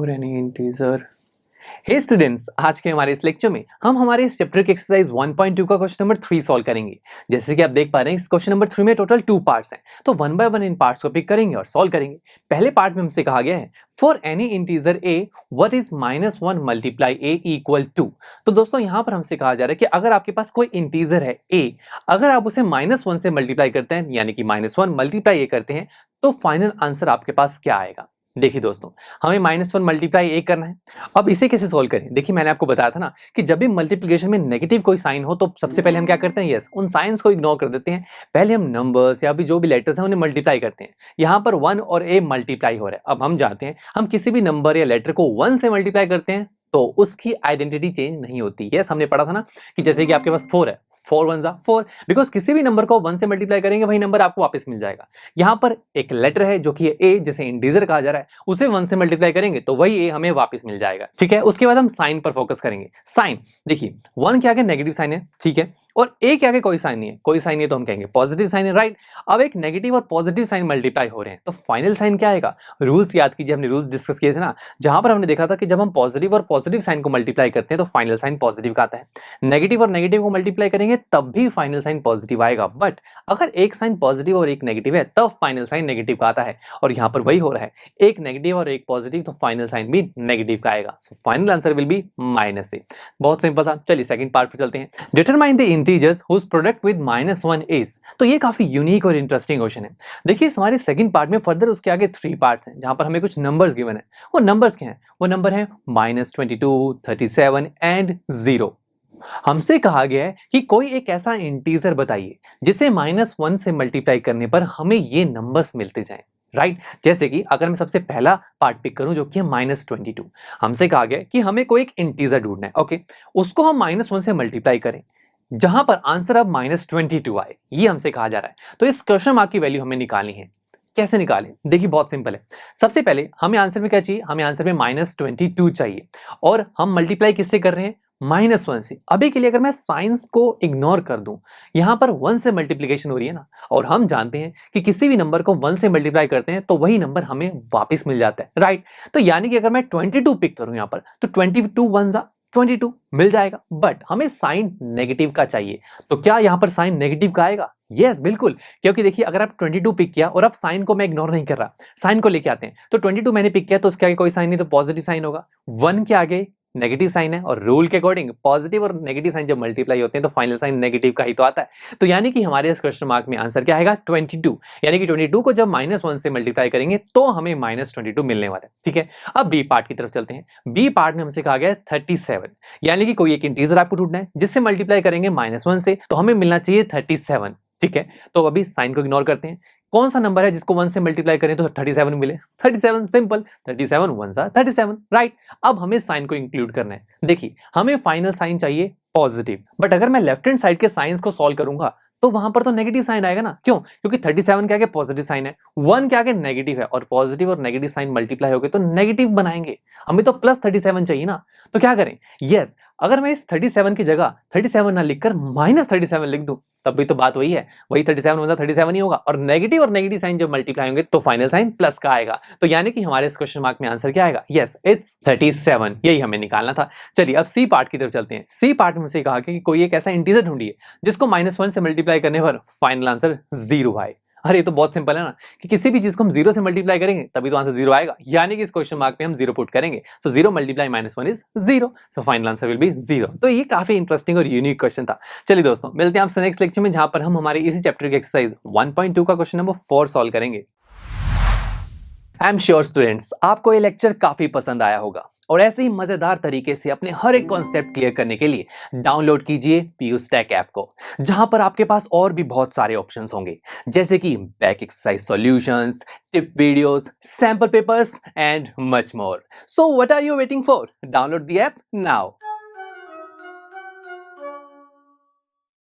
और any integer. हे students, आज के हमारे इस लेक्चर में हम हमारे इस चैप्टर के एक्सरसाइज 1.2 का क्वेश्चन नंबर 3 सॉल्व करेंगे। जैसे कि आप देख पा रहे हैं इस क्वेश्चन नंबर 3 में टोटल 2 पार्ट्स हैं, तो one by one in parts को पिक करेंगे और सॉल्व करेंगे। पहले पार्ट में हमसे कहा गया है for any integer a what is -1 multiply a equal to. तो दोस्तों यहाँ पर हमसे कहा जा रहा है कि अगर आपके पास कोई इंटीजर है a, अगर आप उसे -1 से मल्टीप्लाई करते हैं यानी कि -1 मल्टीप्लाई a करते हैं तो फाइनल आंसर आपके पास क्या आएगा। देखिए दोस्तों, हमें -1 मल्टीप्लाई a करना है। अब इसे कैसे सॉल्व करें? देखिए मैंने आपको बताया था ना कि जब भी मल्टीप्लिकेशन में नेगेटिव कोई साइन हो तो सबसे पहले हम क्या करते हैं, यस, उन साइंस को इग्नोर कर देते हैं। पहले हम नंबर्स या भी जो भी लेटर्स हैं उन्हें मल्टीप्लाई करते हैं। यहाँ पर 1 और a मल्टीप्लाई हो रहा है। अब हम जानते हैं हम किसी भी नंबर या लेटर को 1 से मल्टीप्लाई करते हैं तो उसकी आइडेंटिटी चेंज नहीं होती। यस, हमने पढ़ा था ना कि जैसे कि आपके पास 4 है, 4 1 जा 4, बिकॉज किसी भी नंबर को 1 से मल्टीप्लाई करेंगे वही नंबर आपको वापस मिल जाएगा। यहाँ पर एक लेटर है जो कि ए, जिसे इंटीजर कहा जा रहा है, उसे 1 से मल्टीप्लाई करेंगे तो वही ए हमें वापस मिल जाएगा। ठीक है, उसके बाद हम साइन पर फोकस करेंगे। साइन देखिए 1 के आगे नेगेटिव साइन है, ठीक है, और ए के आगे कोई साइन नहीं है, कोई साइन नहीं है तो हम कहेंगे पॉजिटिव साइन है, राइट। अब एक नेगेटिव और पॉजिटिव साइन मल्टीप्लाई हो रहे हैं तो फाइनल साइन क्या आएगा? रूल्स याद कीजिए, हमने रूल्स डिस्कस किए थे ना, जहां पर हमने देखा था कि जब हम पॉजिटिव और पॉजिटिव साइन को मल्टीप्लाई करते हैं तो फाइनल साइन पॉजिटिव का आता है। नेगेटिव और नेगेटिव को मल्टीप्लाई करेंगे तब भी फाइनल साइन पॉजिटिव आएगा, बट अगर एक साइन पॉजिटिव और एक नेगेटिव है तब फाइनल साइन नेगेटिव का आता है। और यहां पर वही हो रहा है, एक नेगेटिव और एक पॉजिटिव तो फाइनल साइन भी नेगेटिव का आएगा। So final answer will be -a। बहुत सिंपल था। चलिए सेकंड पार्ट पर चलते हैं। Determine the integers whose product with -1 is. तो ये काफी यूनिक और इंटरेस्टिंग क्वेश्चन है। देखिए इस हमारे सेकंड पार्ट में फर्दर उसके आगे 3 पार्ट्स हैं जहां पर हमें कुछ नंबर्स गिवन है। वो नंबर्स क्या हैं? वो नंबर है -22, 37 एंड 0। हमसे कहा गया है कि कोई एक ऐसा इंटीजर बताइए जिसे -1 से मल्टीप्लाई करने पर हमें ये नंबर्स मिलते जाएं, राइट। जैसे कि अगर मैं सबसे पहला पार्ट पिक करूं जो कि है -22, हमसे कहा गया है कि हमें कोई एक इंटीजर ढूंढना है, ओके, उसको हम -1 से मल्टीप्लाई करें जहां पर आंसर अब -22 आए, ये हमसे कहा जा रहा है। तो इस क्वेश्चन मार्क की वैल्यू हमें निकालनी है। कैसे निकालें? देखिए बहुत सिंपल है। सबसे पहले हमें आंसर में क्या चाहिए? हमें आंसर में -22 चाहिए और हम मल्टीप्लाई किससे कर रहे हैं? -1 से। अभी के लिए अगर मैं साइंस को इग्नोर कर दूं, यहां पर 1 से मल्टीप्लिकेशन हो रही है ना, और हम जानते हैं कि किसी भी नंबर को 1 से मल्टीप्लाई करते हैं तो वही नंबर हमें वापस मिल जाता है, राइट। तो यानी कि अगर मैं 22 पिक करूं यहां पर तो 22 1 जा 22 मिल जाएगा, बट हमें साइन नेगेटिव का चाहिए। तो क्या यहां पर साइन नेगेटिव का आएगा? यस, बिल्कुल, क्योंकि देखिए अगर आप 22 पिक किया और अब साइन को मैं इग्नोर नहीं कर रहा, साइन को लेके आते हैं, तो 22 मैंने पिक किया तो उसके आगे कोई साइन नहीं तो पॉजिटिव साइन होगा। 1 के आगे नेगेटिव साइन है और रूल के अकॉर्डिंग पॉजिटिव और नेगेटिव साइन जब मल्टीप्लाई होते हैं तो फाइनल साइन नेगेटिव का ही तो आता है। तो यानी कि हमारे इस क्वेश्चन मार्क में आंसर क्या आएगा? 22। यानी कि 22 को जब -1 से मल्टीप्लाई करेंगे तो हमें -22 मिलने वाला है। ठीक है, अब बी पार्ट की तरफ चलते हैं। बी पार्ट में हमसे कहा गया है 37, यानी कि कोई एक इंटीजर आपको ढूंढना है जिससे मल्टीप्लाई करेंगे -1 से तो हमें मिलना चाहिए 37। ठीक है, तो अभी साइन को इग्नोर करते हैं। कौन सा नंबर है जिसको 1 से मल्टीप्लाई करें तो 37 मिले? 37, सिंपल, 37 1 सा 37, राइट। अब हमें साइन को इंक्लूड करना है। देखिए हमें फाइनल साइन चाहिए पॉजिटिव, बट अगर मैं लेफ्ट हैंड साइड के साइंस को सॉल्व करूंगा तो वहां पर तो नेगेटिव साइन आएगा ना। क्यों? क्योंकि 37 के आगे पॉजिटिव साइन है, 1 के आगे नेगेटिव है, और पॉजिटिव और नेगेटिव साइन मल्टीप्लाई हो गए तो नेगेटिव बनाएंगे। हमें तो +37 चाहिए ना, तो क्या करें? यस, अगर मैं इस 37 की जगह 37 ना लिखकर -37 लिख दूं तब भी तो बात वही है, वही 37 1 37 ही होगा, और नेगेटिव साइन जब मल्टीप्लाई होंगे तो फाइनल साइन प्लस का आएगा। तो यानी कि हमारे इस क्वेश्चन मार्क में आंसर क्या आएगा? Yes, it's 37। यही हमें निकालना था। चलिए अब सी पार्ट की तरफ चलते हैं। सी पार्ट में से कहा कि कोई एक ऐसा इंटीजर ढूंढिए जिसको -1 से मल्टीप्लाई करने पर फाइनल आंसर 0 आए। अरे ये तो बहुत सिंपल है ना कि किसी भी चीज को हम 0 से मल्टीप्लाई करेंगे तभी तो आंसर 0 आएगा, यानी कि इस क्वेश्चन मार्क में हम 0 पुट करेंगे। सो 0 multiply -1 is 0, so final answer will B 0। तो ये काफी इंटरेस्टिंग और यूनिक क्वेश्चन था। चलिए दोस्तों, मिलते हैं आपसे नेक्स्ट लेक्चर में जहां पर हम हमारे इसी चैप्टर के एक्सरसाइज 1.2 का क्वेश्चन नंबर 4 सॉल्व करेंगे। आई एम श्योर स्टूडेंट्स आपको ये लेक्चर काफी पसंद आया होगा, और ऐसे ही मजेदार तरीके से अपने हर एक कॉन्सेप्ट क्लियर करने के लिए डाउनलोड कीजिए PUStack ऐप को, जहां पर आपके पास और भी बहुत सारे ऑप्शंस होंगे, जैसे कि back exercise solutions, tip videos, sample papers and much more. So what are you waiting for? Download the app now.